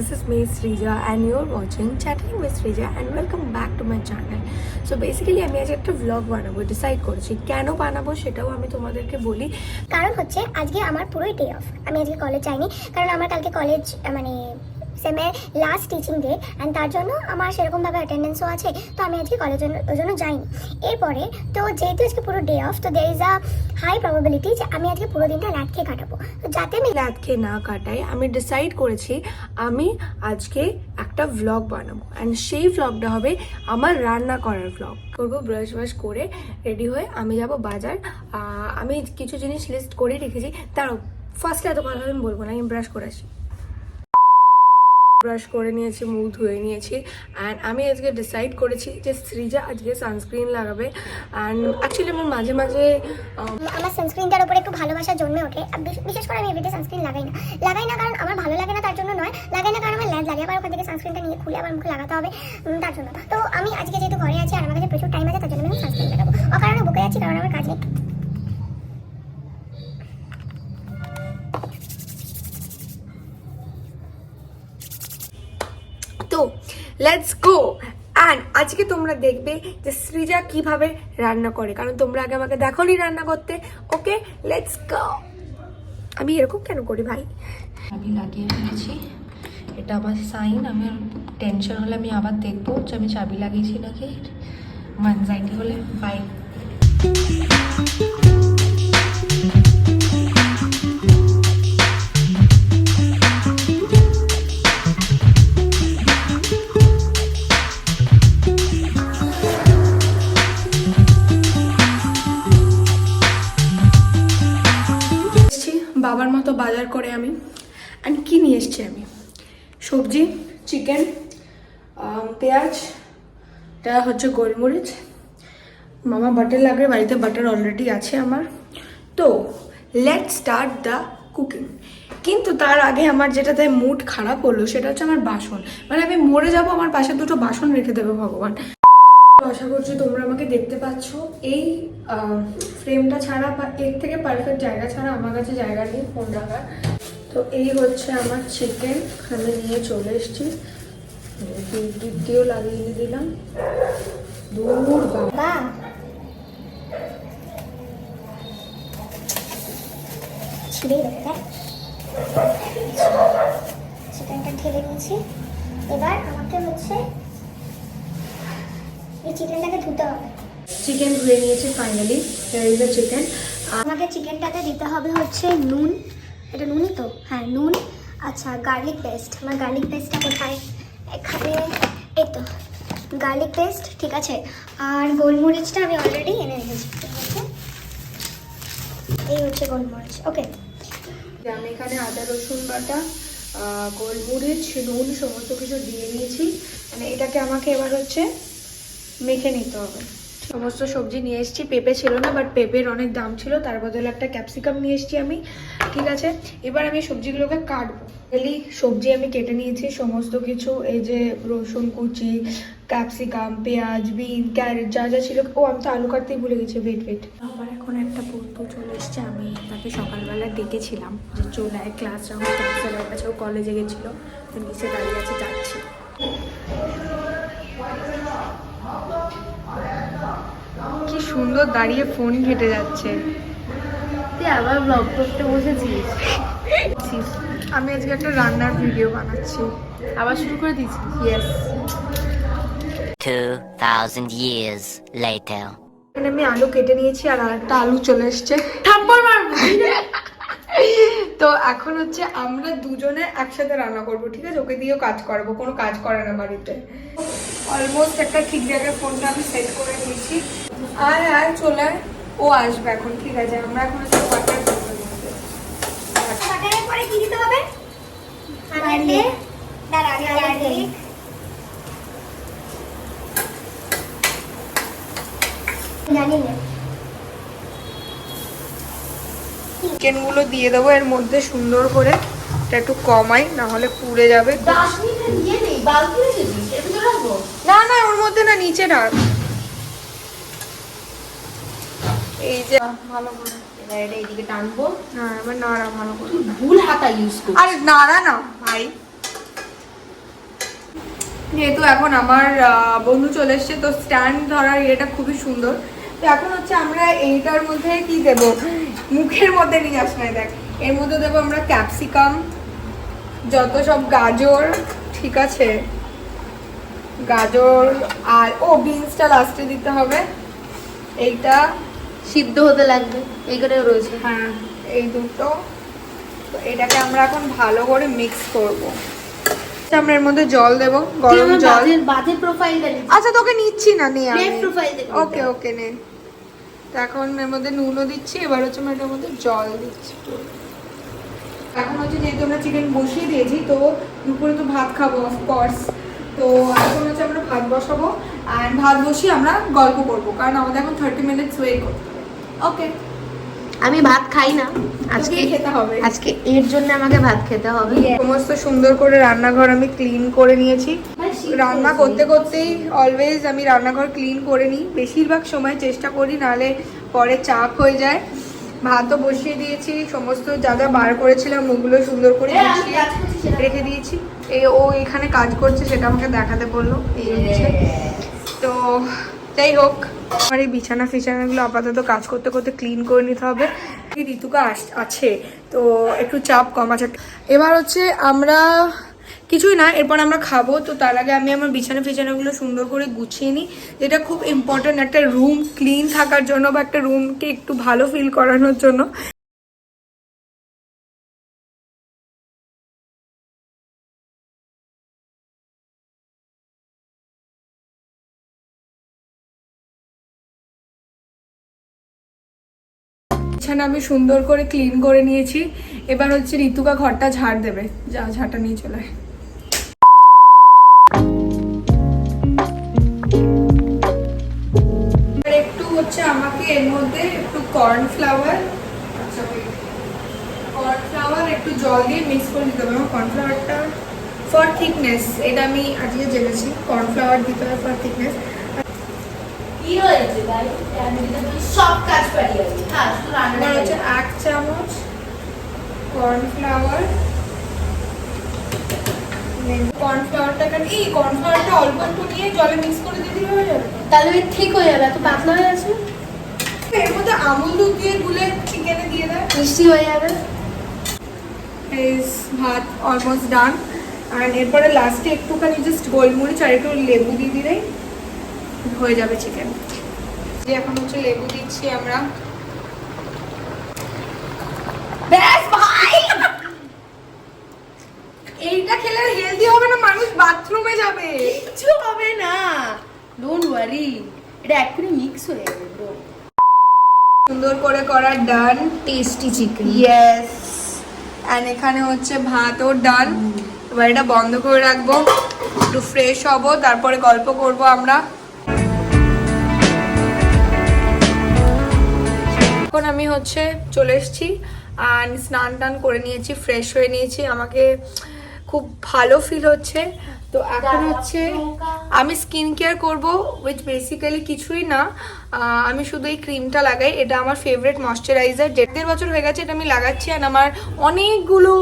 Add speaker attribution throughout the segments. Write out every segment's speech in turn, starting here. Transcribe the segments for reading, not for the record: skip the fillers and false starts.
Speaker 1: this is me Srija and you're watching Chatting with Srija and welcome back to my channel. So basically আমি আজ একটা vlog বানাবো decide করেছি। কেন বানাবো সেটাও আমি তোমাদেরকে বলি।
Speaker 2: কারণ হচ্ছে আজকে আমার পুরোই ডে অফ। আমি আজকে কলেজ যাইনি কারণ আমার কালকে কলেজ মানে সেমের লাস্ট টিচিং ডে অ্যান্ড তার জন্য আমার সেরকমভাবে অ্যাটেন্ডেন্সও আছে, তো আমি আজকে কলেজের জন্য যাইনি। এরপরে তো যেহেতু আজকে পুরো ডে অফ, তো there is a high probability যে আমি আজকে পুরো দিনটা ল্যাদ খেয়ে কাটাবো। তো যাতে আমি
Speaker 1: ল্যাদ খেয়ে না কাটাই আমি ডিসাইড করেছি আমি আজকে একটা ভ্লগ বানাবো অ্যান্ড সেই ভ্লগটা হবে আমার রান্না করার ভ্লগ করবো। ব্রাশ করে রেডি হয়ে আমি যাব বাজার। আমি কিছু জিনিস লিস্ট করে রেখেছি, তারও ফার্স্টে এত কথা আমি বলবো না, আমি ব্রাশ করে আসি। ব্রাশ করে নিয়েছি, মুখ ধুয়ে নিয়েছি অ্যান্ড আমি আজকে ডিসাইড করেছি যে সৃজা আজকে সানস্ক্রিন লাগাবে। অ্যান্ড অ্যাকচুয়ালি আমার মাঝে মাঝে
Speaker 2: আমার সানস্ক্রিনটার উপরে একটু ভালোবাসা জন্মে ওঠে। বিশেষ করে আমি এভরিডে সানস্ক্রিন লাগাই না কারণ আমার ভালো লাগে না, তার জন্য নয়, লাগাই না কারণ আমার ল্যাদ লাগে, আবার ওখান থেকে সানস্ক্রিনটা নিয়ে খুলে আবার মুখে লাগাতে হবে, তার জন্য। তো আমি আজকে যেহেতু ঘরে আছি আর আমার কাছে প্রচুর টাইম আছে, তার জন্য আমি সানস্ক্রিন লাগাবো। অকারণে বকে যাচ্ছি কারণ আমার কাজ নেই।
Speaker 1: তো লেটস গো। অ্যান্ড আজকে তোমরা দেখবে যে সৃজা কিভাবে রান্না করে, কারণ তোমরা আগে আমাকে দেখোনি রান্না করতে। Okay let's go. আমি এরকম কেন করি ভাই? আমি লাগিয়ে ফেলেছি, এটা আমার সাইন। আমি টেনশন হলে আমি আবার দেখবো যে আমি চাবি লাগিয়েছি নাকি। আমার অ্যাংজাইটি হলে বাই। বাবার মতো বাজার করে আমি অ্যান্ড কি নিয়ে এসছি আমি সবজি, চিকেন, পেঁয়াজ, এটা হচ্ছে গোলমরিচ। মামা বাটার লাগবে, বাড়িতে বাটার অলরেডি আছে আমার। তো লেটস স্টার্ট দ্য কুকিং। কিন্তু তার আগে আমার যেটাতে মুড খারাপ হলো সেটা হচ্ছে আমার বাসন। মানে আমি মরে যাব, আমার পাশে দুটো বাসন রেখে দেবে ভগবান। আশা করছি তোমরা আমাকে দেখতে পাচ্ছ। এই ফ্রেমটা ছাড়া বা এর থেকে পারফেক্ট জায়গা ছাড়া আমার কাছে জায়গা নেই ফোন রাখার। তো এই হচ্ছে আমার চিকেন, আমি নিয়ে চলে এসেছি। দিয়েও লাগিয়ে দিলাম। দূর বাবা,
Speaker 2: চিকেনটা ঢেলে নিয়েছি। এবার আমাকে হচ্ছে এই চিকেনটাকে ধুতে হবে।
Speaker 1: চিকেন ধুয়ে নিয়েছি ফাইনালি। চিকেন
Speaker 2: আমাকে চিকেনটাতে দিতে হবে হচ্ছে নুন। এটা নুনই তো? হ্যাঁ নুন। আচ্ছা গার্লিক পেস্ট, আমার গার্লিক পেস্টটা কোথায়? এখানে, এই তো গার্লিক পেস্ট, ঠিক আছে। আর গোলমরিচটা আমি অলরেডি এনে রেখেছি, ঠিক আছে। এই হচ্ছে গোলমরিচ, ওকে।
Speaker 1: আমি এখানে আদা রসুন বাটা, গোলমরিচ, নুন সমস্ত কিছু দিয়ে নিয়েছি। মানে এটাকে আমাকে এবার হচ্ছে মেখে নিতে হবে। সমস্ত সবজি নিয়ে এসেছি। পেঁপে ছিল না, বাট পেঁপের অনেক দাম ছিল, তার বদলে একটা ক্যাপসিকাম নিয়ে এসেছি আমি, ঠিক আছে। এবার আমি সবজিগুলোকে কাটবো। এলি সবজি আমি কেটে নিয়েছি সমস্ত কিছু, এই যে রসুন কুচি, ক্যাপসিকাম, পেঁয়াজ, বিন, ক্যারেট, যা যা ছিল। ও আমি তো আলু কাটতেই ভুলে গেছি, ওয়েট। আবার এখন একটা বন্ধু চলে এসছে। আমি তাকে সকালবেলা ডেকেছিলাম যে চলে আয় ক্লাস, আমার ক্লাসের কাছে, ও কলেজে গেছিলো, তো নিচে দাঁড়িয়ে আছে, যাচ্ছি। কি সুন্দর দাঁড়িয়ে ফোন ঘেটে যাচ্ছে।
Speaker 3: তুই আবার ব্লগ করতে বসেছিস?
Speaker 1: আমি আজকে একটা রান্নার ভিডিও বানাচ্ছি।
Speaker 3: আবার শুরু করে দিয়েছিস?
Speaker 1: ইয়েস।
Speaker 4: 2000 years later.
Speaker 1: এখানে আমি আলু কেটে নিয়েছি আর আরেকটা আলু চলে এসছে।
Speaker 3: থাপ্পড় মারবো।
Speaker 1: তো এখন হচ্ছে আমরা দুজনে একসাথে রান্না করবো, ঠিক আছে। ওকে দিয়েও কাজ করাবো, কোনো কাজ করে না বাড়িতে। অলমোস্ট একটা ঠিক জায়গায় ফোনটা আমি সেট করে নিয়েছি। আর চলে আয়, ও আসবে এখন, ঠিক আছে। আমরা এখন হচ্ছে বাটার করবো।
Speaker 2: বাটারের পরে কি দিতে হবে? গার্লিক, গার্লিক, জানি না।
Speaker 1: চিকেনগুলো দিয়ে দেবো এর মধ্যে সুন্দর করে। এটা একটু কমাই, না হলে পুড়ে যাবে। না না, ওর মধ্যে না, নিচে রাখ। এই যে ভালো করে
Speaker 3: এটা এইদিকে টানবো।
Speaker 1: হ্যাঁ, এবার নাড়া ভালো করে।
Speaker 3: ভুল হাতা ইউজ করছিস।
Speaker 1: আরে নাড়া না ভাই। যেহেতু এখন আমার বন্ধু চলে এসছে, তো স্ট্যান্ড ধরার ইয়েটা খুবই সুন্দর। তো এখন হচ্ছে আমরা এইটার মধ্যে কি দেব, মুখের মধ্যে নিয়ে আস নাই, দেখ এর মধ্যে দেবো আমরা ক্যাপসিকাম, যত সব গাজর, ঠিক আছে গাজর, আর বিনসটা লাস্টে দিতে হবে। এইটা
Speaker 3: সিদ্ধ হতে লাগবে, এইখানেও রয়েছে।
Speaker 1: হ্যাঁ এই দুটো, তো এটাকে আমরা এখন ভালো করে মিক্স করব। আমরা এর মধ্যে জল দেব, গরম জল।
Speaker 3: বাজে প্রোফাইলটা
Speaker 1: আচ্ছা তোকে নিচ্ছি না, নে আমি
Speaker 3: প্রোফাইল দে।
Speaker 1: ওকে ওকে নে। তো এখন এর মধ্যে নুনও দিচ্ছি, এবার হচ্ছে আমরা এটার মধ্যে জল দিচ্ছি। এখন হচ্ছে যেহেতু আমরা চিকেন বসিয়ে দিয়েছি, তো দুপুরে তো ভাত খাবো অফকোর্স, তো এখন হচ্ছে আমরা ভাত বসাবো, আর ভাত বসিয়ে আমরা গল্প করবো, কারণ আমাদের এখন 30 মিনিটস ওয়েট করতে হবে। ওকে,
Speaker 3: আমি ভাত খাই না আজকে,
Speaker 1: তোকেই খেতে হবে।
Speaker 3: আজকে এর জন্য আমাকে ভাত খেতে হবে।
Speaker 1: সমস্ত সুন্দর করে রান্নাঘর আমি ক্লিন করে নিয়েছি। রান্না করতে করতেই অলওয়েজ আমি রান্নাঘর ক্লিন করে নিই, বেশিরভাগ সময় চেষ্টা করি, নাহলে পরে চাপ হয়ে যায়। ভাতও বসিয়ে দিয়েছি, সমস্ত যা যা বার করেছিলাম ওগুলো সুন্দর করে গুছিয়ে রেখে দিয়েছি। ও এখানে কাজ করছে, সেটা আমাকে দেখাতে বললো। এই হচ্ছে, তো যাই হোক, আমার এই বিছানা ফিছানাগুলো আপাতত কাজ করতে করতে ক্লিন করে নিতে হবে। ঋতুকা আছে, তো একটু চাপ কম আছে। এবার হচ্ছে আমরা কিছুই না, এরপর আমরা খাবো। তো তার আগে আমি আমার বিছানা ফিছানাগুলো সুন্দর করে গুছিয়ে নিই, যেটা খুব ইম্পর্টেন্ট একটা রুম ক্লিন থাকার জন্য, বা একটা রুমকে একটু ভালো ফিল করানোর জন্য। বিছানা আমি সুন্দর করে ক্লিন করে নিয়েছি। এবার হচ্ছে ঋতুকা ঘরটা ঝাড় দেবে, যা ঝাড়টা নিয়ে চলে আয়। একটু হচ্ছে আমাকে এর মধ্যে একটু কর্নফ্লাওয়ার একটু জল দিয়ে মিক্স করে দিতে হবে। আমার কর্নফ্লাওয়ারটা ফর থিকনেস, এটা আমি আজকে জেনেছি, কর্নফ্লাওয়ার দিতে হবে ফর থিকনেস।
Speaker 3: কি হয়েছে ভাই, আমি তো সব কাজ পারি আমি। হ্যাঁ, শুধু রান্না
Speaker 1: হচ্ছে 1 চামচ কর্নফ্লাওয়ার। কর্নফ্লাওয়ারটা অল্প একটু নিয়ে জলে মিক্স করে দিতে হয়ে যাবে,
Speaker 3: তাহলে ঠিক হয়ে যাবে। এত পাতলা হয়ে আছে,
Speaker 1: এর মধ্যে আমুল দুধ দিয়ে গুলে চিকেনে দিয়ে দেয়,
Speaker 3: মিষ্টি হয়ে যাবে।
Speaker 1: ভাত অলমোস্ট ডান। আর এরপরে লাস্টে একটুখানি জাস্ট গোলমরিচ আর একটু লেবু দিয়ে দিলেই হয়ে যাবে চিকেন। এখন হচ্ছে লেবু দিচ্ছি আমরা। ব্যাস ভাই, এইটা খেলে হেলদি হবে না, মানুষ বাথরুমে যাবে।
Speaker 3: কিছু হবে না, ডোন্ট ওয়ারি, এটা এক্ষুনি মিক্স হয়ে যাবে ব্রো।
Speaker 1: সুন্দর করে করা ডান,
Speaker 3: টেস্টি চিকেন।
Speaker 1: ইয়েস। এন্ড এখানে হচ্ছে ভাতও ডান। এবার এটা বন্ধ করে রাখবো, একটু ফ্রেশ হব, তারপরে গল্প করব আমরা। এখন আমি হচ্ছে চলে এসেছি আর স্নান টান করে নিয়েছি, ফ্রেশ হয়ে নিয়েছি, আমাকে খুব ভালো ফিল হচ্ছে। তো এখন হচ্ছে আমি স্কিন কেয়ার করবো, উইচ বেসিক্যালি কিছুই না, আমি শুধু এই ক্রিমটা লাগাই। এটা আমার ফেভারিট ময়শ্চারাইজার, 1.5 বছর হয়ে গেছে এটা আমি লাগাচ্ছি, আর আমার অনেকগুলো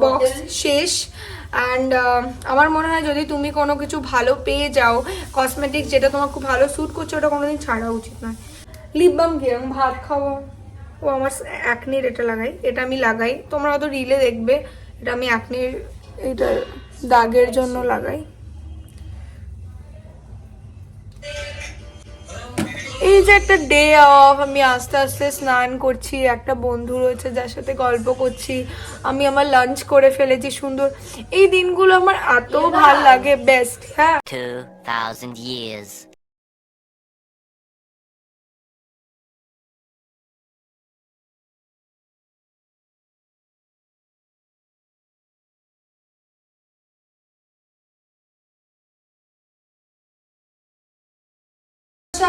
Speaker 1: বক্স শেষ। অ্যান্ড আমার মনে হয় যদি তুমি কোনো কিছু ভালো পেয়ে যাও, কসমেটিক্স যেটা তোমার খুব ভালো স্যুট করছে, ওটা কোনোদিন ছাড়া উচিত নয়। লিপ বাম কি ভাত খাওয়া, ও আমার অ্যাকনির এটা লাগাই, এটা আমি লাগাই, তোমরা হয়তো রিলে দেখবে, এটা আমি অ্যাকনির এটা দাগের জন্য লাগাই। এই যে একটা ডে অফ, আমি আস্তে আস্তে স্নান করছি, একটা বন্ধু রয়েছে যার সাথে গল্প করছি, আমি আমার লাঞ্চ করে ফেলেছি সুন্দর। এই দিনগুলো আমার এত ভাল লাগে, বেস্ট। হ্যাঁ,
Speaker 4: 2,000 years.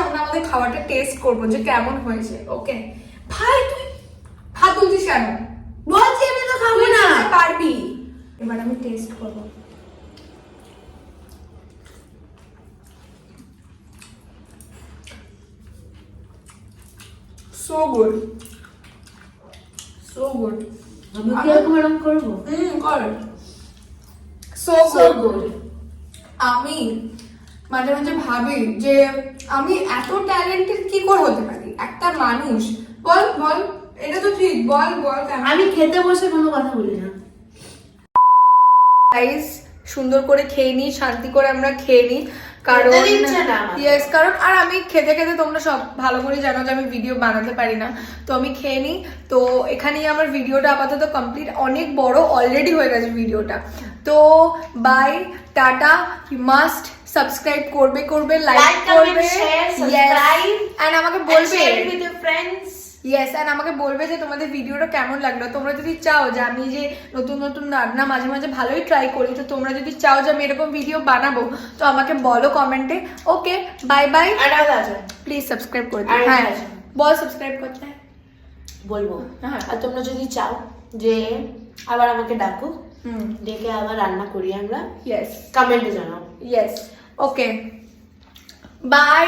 Speaker 1: আমরা আমাদের খাবারটা টেস্ট করবো যে কেমন হয়েছে। ওকে ভাই, তুই হাত তুলছিস কেন?
Speaker 3: বলছি আমি তো খাবো না।
Speaker 1: পারবি, এবার আমি টেস্ট করবো। So good, so good.
Speaker 3: আমি কি এরকম করবো?
Speaker 1: কর। So good. আমি মাঝে মাঝে ভাবি যে আমি এত ট্যালেন্টেড কি করে হতে পারি একটা মানুষ। বল বল, এটা তো ঠিক, বল বল।
Speaker 3: আমি খেতে বসে কোনো কথা বলি না।
Speaker 1: গাইস সুন্দর করে খেয়ে নিই, শান্তি করে আমরা খেয়ে নিই, কারণ
Speaker 3: খেতে দিচ্ছে না আমাদের।
Speaker 1: ইয়েস, কারণ আর আমি খেতে খেতে তোমরা সব ভালো করে জানো যে আমি ভিডিও বানাতে পারি না, তো আমি খেয়ে নিই। তো এখানেই আমার ভিডিওটা আপাতত কমপ্লিট, অনেক বড় অলরেডি হয়ে গেছে ভিডিওটা। তো বাই, টাটা, মাস্ট সাবস্ক্রাইব করবে, লাইক করবে, এন্ড আমাকে বলবে
Speaker 3: with your friends.
Speaker 1: Yes, and আমাকে বলবে যে তোমাদের ভিডিওটা কেমন লাগলো। তোমরা যদি চাও যে আমি যে নতুন নতুন রান্না মাঝে মাঝে ভালোই ট্রাই করি, তো তোমরা যদি চাও যে আমি এরকম ভিডিও বানাবো তো আমাকে বলো কমেন্টে। ওকে, বাই বাই,
Speaker 3: আর আছে
Speaker 1: প্লিজ সাবস্ক্রাইব করে
Speaker 3: আর
Speaker 1: দিও। হ্যাঁ
Speaker 3: আছে।
Speaker 1: বল, সাবস্ক্রাইব করতে হয়।
Speaker 3: বলবো।
Speaker 1: হ্যাঁ।
Speaker 3: আর তোমরা যদি চাও যে আবার আমাকে ডাকো,
Speaker 1: হুম,
Speaker 3: ডেকে আবার রান্না করি আমরা,
Speaker 1: ইয়েস
Speaker 3: কমেন্টে জানাও।
Speaker 1: Yes, okay, by.